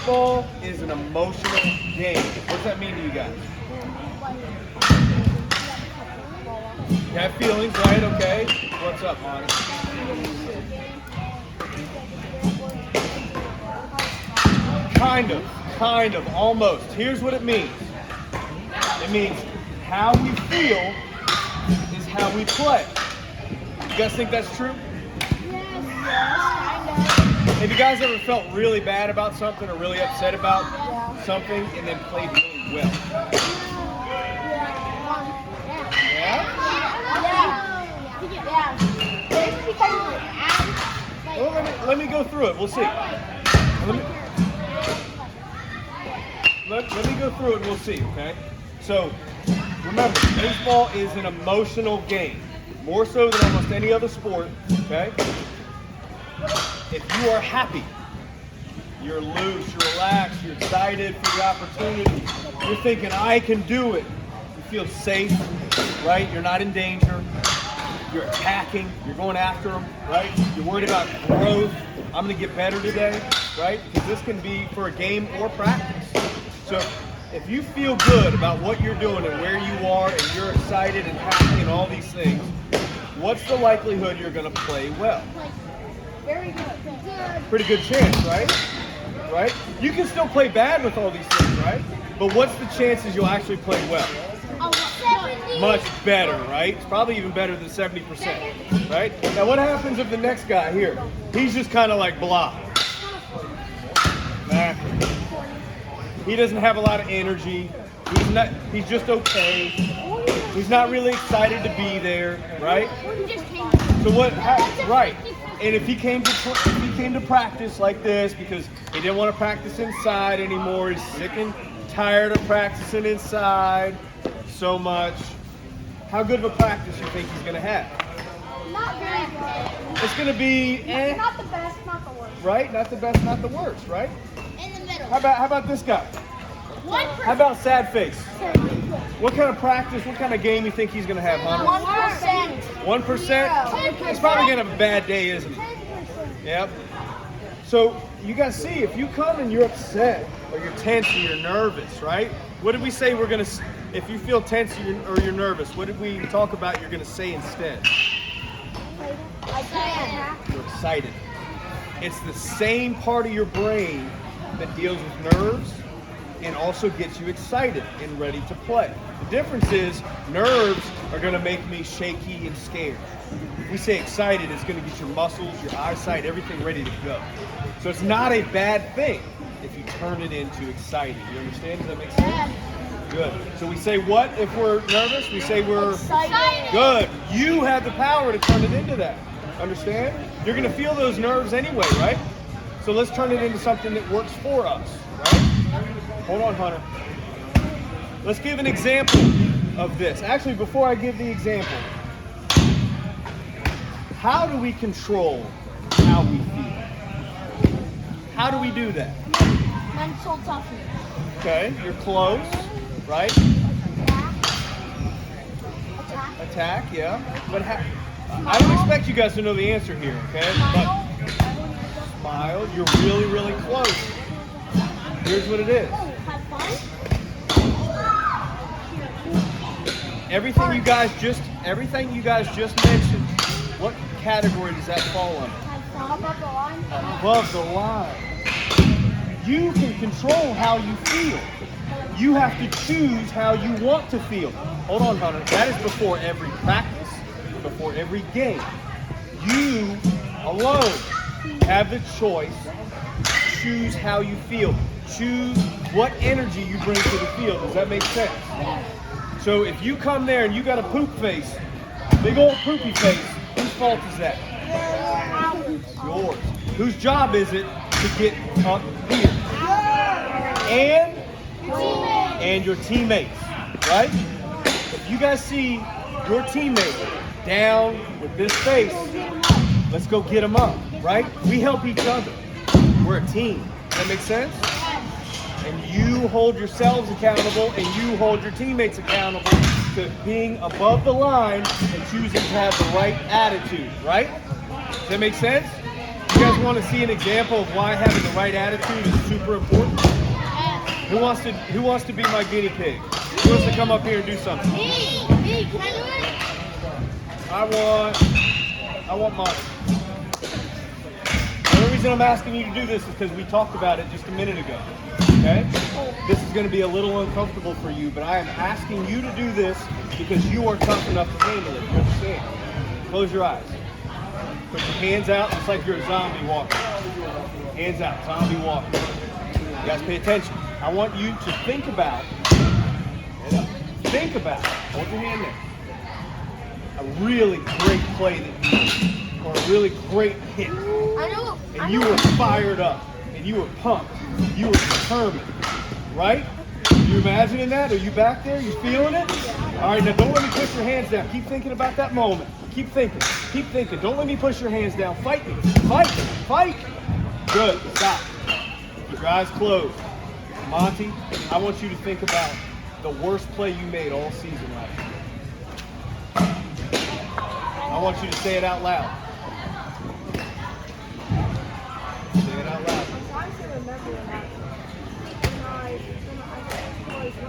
Baseball is an emotional game. What does that mean to you guys? You have feelings, right? Okay. What's up, Monty? Kind of, almost. Here's what it means. It means how we feel is how we play. You guys think that's true? Yes, kind of. Have you guys ever felt really bad about something or really upset about something and then played really well? Yeah? Well, let me go through it. We'll see. Let me go through it and we'll see, okay? So, remember, baseball is an emotional game. More so than almost any other sport, okay? If you are happy, you're loose, you're relaxed, you're excited for the opportunity, you're thinking, I can do it. You feel safe, right? You're not in danger. You're attacking, you're going after them, right? You're worried about growth. I'm going to get better today, right? Because this can be for a game or practice. So if you feel good about what you're doing and where you are and you're excited and happy and all these things, what's the likelihood you're going to play well? Very good. Pretty good chance, right? Right? You can still play bad with all these things, right? But what's the chances you'll actually play well? 70. Much better, right? It's probably even better than 70%, right? Now what happens if the next guy here, he's just kind of like blah. Nah. He doesn't have a lot of energy. He's just okay. He's not really excited to be there, right? So right. And if he came to practice like this because he didn't want to practice inside anymore, he's sick and tired of practicing inside so much, how good of a practice you think he's going to have? Not very good. It's going to be Not the best, not the worst. right? Not the best, not the worst, right? In the middle. How about this guy? 1%. How about sad face? What kind of practice, what kind of game you think he's going to have, Hunter? 1%. 1%? He's probably going to have a bad day, isn't he? 10%. Yep. So you guys see, if you come and you're upset or you're tense or you're nervous, right? What did we say we're going to, if you feel tense or you're nervous, what did we talk about you're going to say instead? You're excited. It's the same part of your brain that deals with nerves and also gets you excited and ready to play. The difference is nerves are going to make me shaky and scared. If we say excited, it's going to get your muscles, your eyesight, everything ready to go. So it's not a bad thing if you turn it into excited. You understand? Does that make sense? Good. So we say what if we're nervous? We say we're Excited. good. You have the power to turn it into that. Understand? You're going to feel those nerves anyway, right? So let's turn it into something that works for us, right? Hold on, Hunter. Let's give an example of this. Actually, before I give the example, how do we control how we feel? How do we do that? Mental toughness. Okay, you're close, right? Attack, yeah. But I don't expect you guys to know the answer here, okay? But smile, you're really, really close. Here's what it is. Have fun. Everything you guys just mentioned, what category does that fall under? Above the line. Above the line. You can control how you feel. You have to choose how you want to feel. Hold on, Hunter. That is before every practice, before every game. You alone have the choice to choose how you feel. Choose what energy you bring to the field. Does that make sense? So if you come there and you got a poop face, big old poopy face, whose fault is that? Yours. Whose job is it to get up here? And your teammates, right? If you guys see your teammate down with this face, let's go get them up, right? We help each other. We're a team. Does that make sense? And you hold yourselves accountable and you hold your teammates accountable to being above the line and choosing to have the right attitude, right? Does that make sense? You guys want to see an example of why having the right attitude is super important? Who wants to be my guinea pig? Who wants to come up here and do something? Me, can I do it? I want mine. The only reason I'm asking you to do this is because we talked about it just a minute ago. Okay? This is going to be a little uncomfortable for you, but I am asking you to do this because you are tough enough to handle it. You understand? Close your eyes. Put your hands out just like you're a zombie walking. Hands out, zombie walking. You guys pay attention. I want you to think about, hold your hand there, a really great play that you made, or a really great hit. And you were fired up, and you were pumped, you were determined, right? You imagining that? Are you back there? You feeling it? All right, now don't let me push your hands down. Keep thinking about that moment. Keep thinking. Keep thinking. Don't let me push your hands down. Fight me. Fight. Fight. Good. Stop. Keep your eyes closed. Monty, I want you to think about the worst play you made all season last year. I want you to say it out loud. Say it out loud. I'm trying to remember when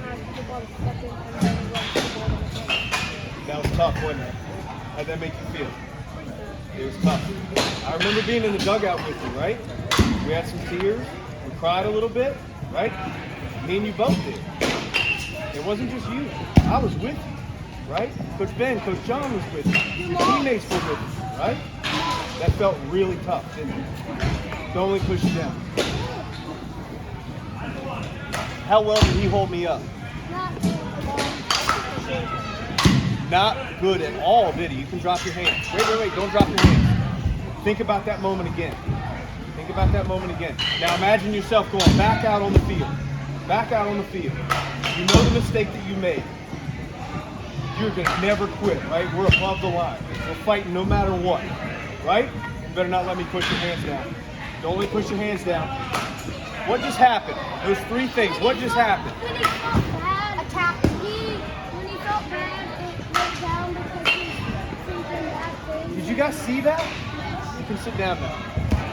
I picked the ball second and then rushed the ball in the game. That was tough, wasn't it? How'd that make you feel? It was tough. I remember being in the dugout with you, right? We had some tears. We cried a little bit, right? Me and you both did. It wasn't just you. I was with you, right? Coach Ben, Coach John was with you. Your teammates were with you, right? That felt really tough, didn't it? Don't let me push you down. How well did he hold me up? Not good at all, did he? You can drop your hands. Wait, don't drop your hands. Think about that moment again. Think about that moment again. Now imagine yourself going back out on the field. Back out on the field. You know the mistake that you made. You're going to never quit, right? We're above the line. We're fighting no matter what, right? You better not let me push your hands down. Don't let me push your hands down. What just happened? Those three things. What just happened? When he felt bad, when he felt bad, it went down because he's thinking bad things. Did you guys see that? You can sit down now.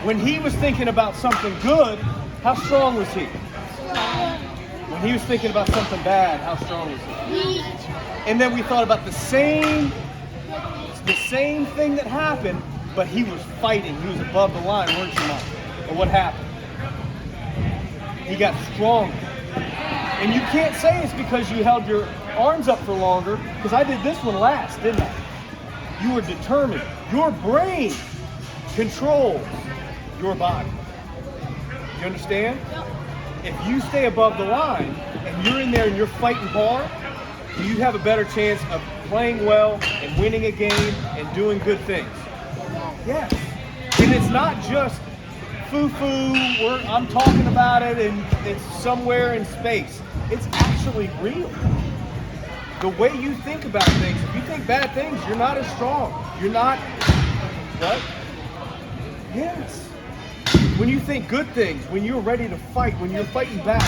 When he was thinking about something good, how strong was he? When he was thinking about something bad, how strong was he? And then we thought about the same thing that happened, but he was fighting. He was above the line, weren't you, Mom? And what happened? He got stronger. And you can't say it's because you held your arms up for longer, because I did this one last, didn't I? You were determined. Your brain controls your body. You understand? If you stay above the line and you're in there and you're fighting hard, you have a better chance of playing well and winning a game and doing good things. Yes. And it's not just foo-foo, I'm talking about it and it's somewhere in space. It's actually real. The way you think about things, if you think bad things, you're not as strong. You're not, what? Yes. When you think good things, when you're ready to fight, when you're fighting back,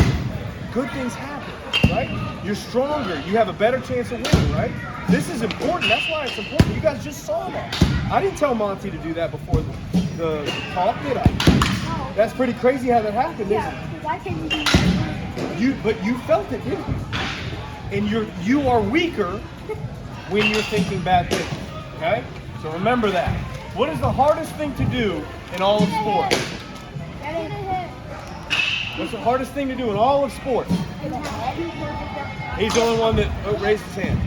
good things happen, right? You're stronger. You have a better chance of winning, right? This is important. That's why it's important. You guys just saw that. I didn't tell Monty to do that before the talk, did I? That's pretty crazy how that happened, isn't it? Why can't you do that? But you felt it, didn't you? And you are weaker when you're thinking bad things, okay? So remember that. What is the hardest thing to do in all of sports? What's the hardest thing to do in all of sports? He's the only one that raised his hand.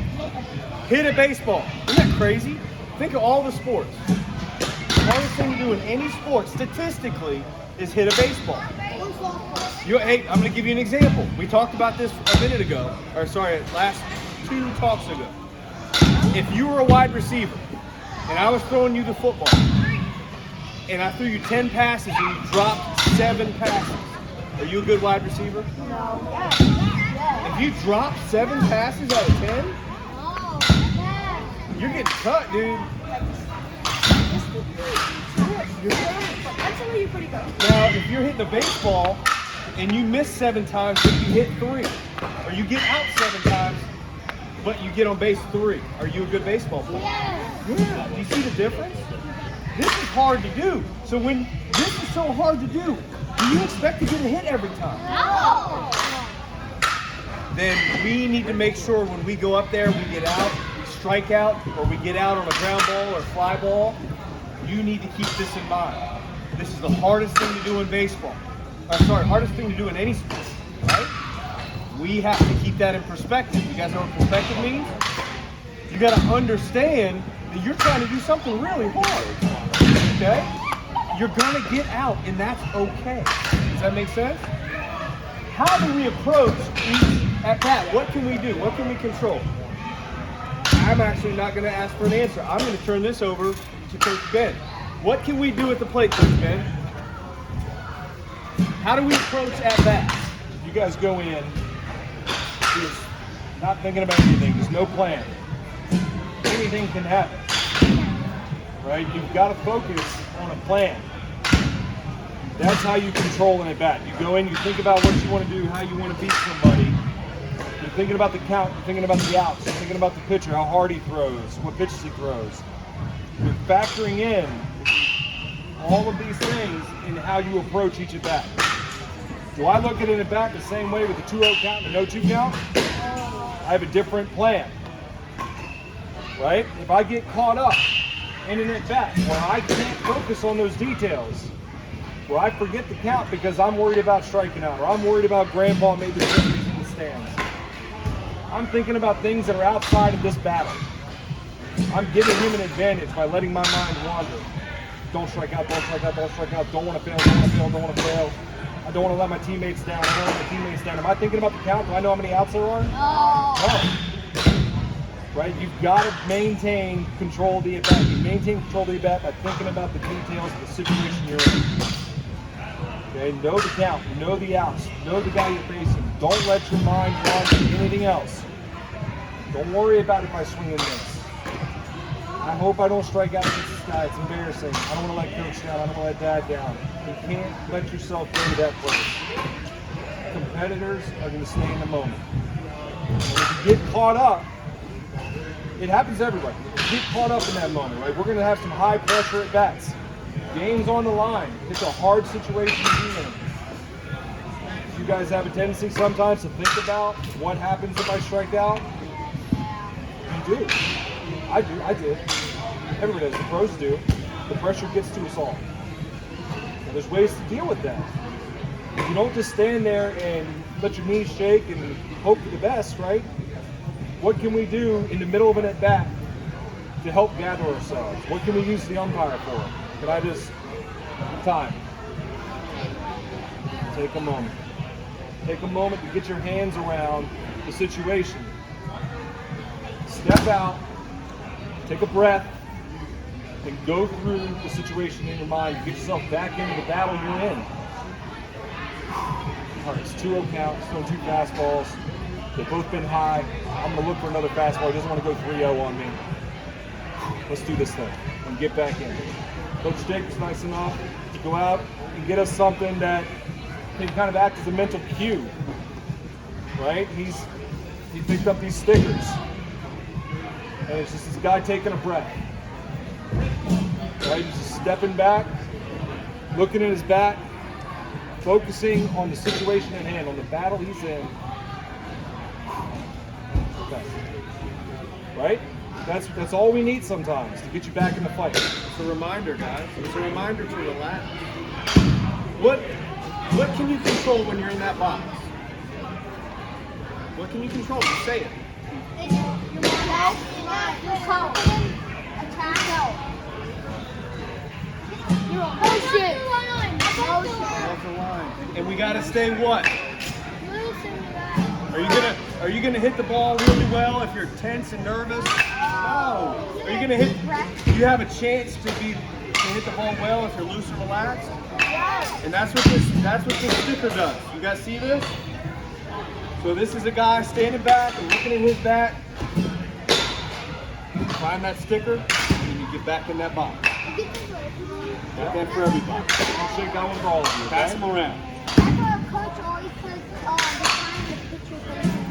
Hit a baseball. Isn't that crazy? Think of all the sports. The hardest thing to do in any sport, statistically, is hit a baseball. Hey, I'm going to give you an example. We talked about this a minute ago, last 2 talks ago. If you were a wide receiver, and I was throwing you the football, and I threw you 10 passes and you dropped 7 passes, are you a good wide receiver? No. If you drop 7 passes out of 10, you're getting cut, dude. Actually, you're pretty good. Now, if you're hitting a baseball and you miss 7 times, but you hit 3, or you get out 7 times, but you get on base 3, are you a good baseball player? Yeah. Yeah. Do you see the difference? This is hard to do. So when this so hard to do. Do you expect to get a hit every time? No. Then we need to make sure when we go up there, we get out, we strike out, or we get out on a ground ball or fly ball. You need to keep this in mind. This is the hardest thing to do in baseball. Hardest thing to do in any sport, right? We have to keep that in perspective. You guys know what perspective means? You got to understand that you're trying to do something really hard, okay? You're going to get out, and that's okay. Does that make sense? How do we approach each at bat? What can we do? What can we control? I'm actually not going to ask for an answer. I'm going to turn this over to Coach Ben. What can we do at the plate, Coach Ben? How do we approach at bats? You guys go in just not thinking about anything. There's no plan. Anything can happen, right? You've got to focus on a plan. That's how you control an at-bat. You go in, you think about what you want to do, how you want to beat somebody. You're thinking about the count, you're thinking about the outs, you're thinking about the pitcher, how hard he throws, what pitches he throws. You're factoring in all of these things in how you approach each at-bat. Do I look at an at-bat the same way with a 2-0 count and a 0-2 count? I have a different plan, right? If I get caught up in an at-bat where I can't focus on those details, where I forget the count because I'm worried about striking out, or I'm worried about grandpa maybe he's in the stands. I'm thinking about things that are outside of this battle. I'm giving him an advantage by letting my mind wander. Don't strike out, don't strike out, don't strike out, don't want to fail, don't want to fail, don't want to fail. I don't want to let my teammates down, I don't want to let my teammates down. Am I thinking about the count? Do I know how many outs there are? No. Right? You've got to maintain control of the at-bat. You maintain control of the at-bat by thinking about the details of the situation you're in. Okay, know the count, know the outs, know the guy you're facing. Don't let your mind wander to anything else. Don't worry about if I swing and miss. I hope I don't strike out against this guy. It's embarrassing. I don't want to let coach down. I don't want to let dad down. You can't let yourself go to that place. Competitors are going to stay in the moment. And if you get caught up, it happens to everybody. You get caught up in that moment, right? We're going to have some high pressure at bats. Game's on the line. It's a hard situation to be in. You guys have a tendency sometimes to think about what happens if I strike out. You do. I do. I did. Everybody does. The pros do. The pressure gets to us all. And there's ways to deal with that. You don't just stand there and let your knees shake and hope for the best, right? What can we do in the middle of an at-bat to help gather ourselves? What can we use the umpire for? Can I just time? Take a moment. Take a moment to get your hands around the situation. Step out, take a breath, and go through the situation in your mind. Get yourself back into the battle you're in. All right, it's 2-0 count, still 2 fastballs. They've both been high. I'm gonna look for another fastball. He doesn't want to go 3-0 on me. Let's do this thing and get back in. Coach Jake was nice enough to go out and get us something that can kind of act as a mental cue, right? He picked up these stickers, and it's just this guy taking a breath, right? He's just stepping back, looking at his bat, focusing on the situation at hand, on the battle he's in. Okay. Right? That's all we need sometimes to get you back in the fight. It's a reminder, guys. It's a reminder to relax. What can you control when you're in that box? What can you control? Just say it. Your confidence, attack. Motion. Off the line. And we gotta stay what? Are you gonna hit the ball really well if you're tense and nervous? No. Are you gonna hit? Do you have a chance to hit the ball well if you're loose and relaxed? And that's what this sticker does. You guys see this? So this is a guy standing back and looking at his bat. Find that sticker, and you get back in that box. Got that for everybody. I'll shake that one for all of you. Pass them around. That's what a coach always says, the time the picture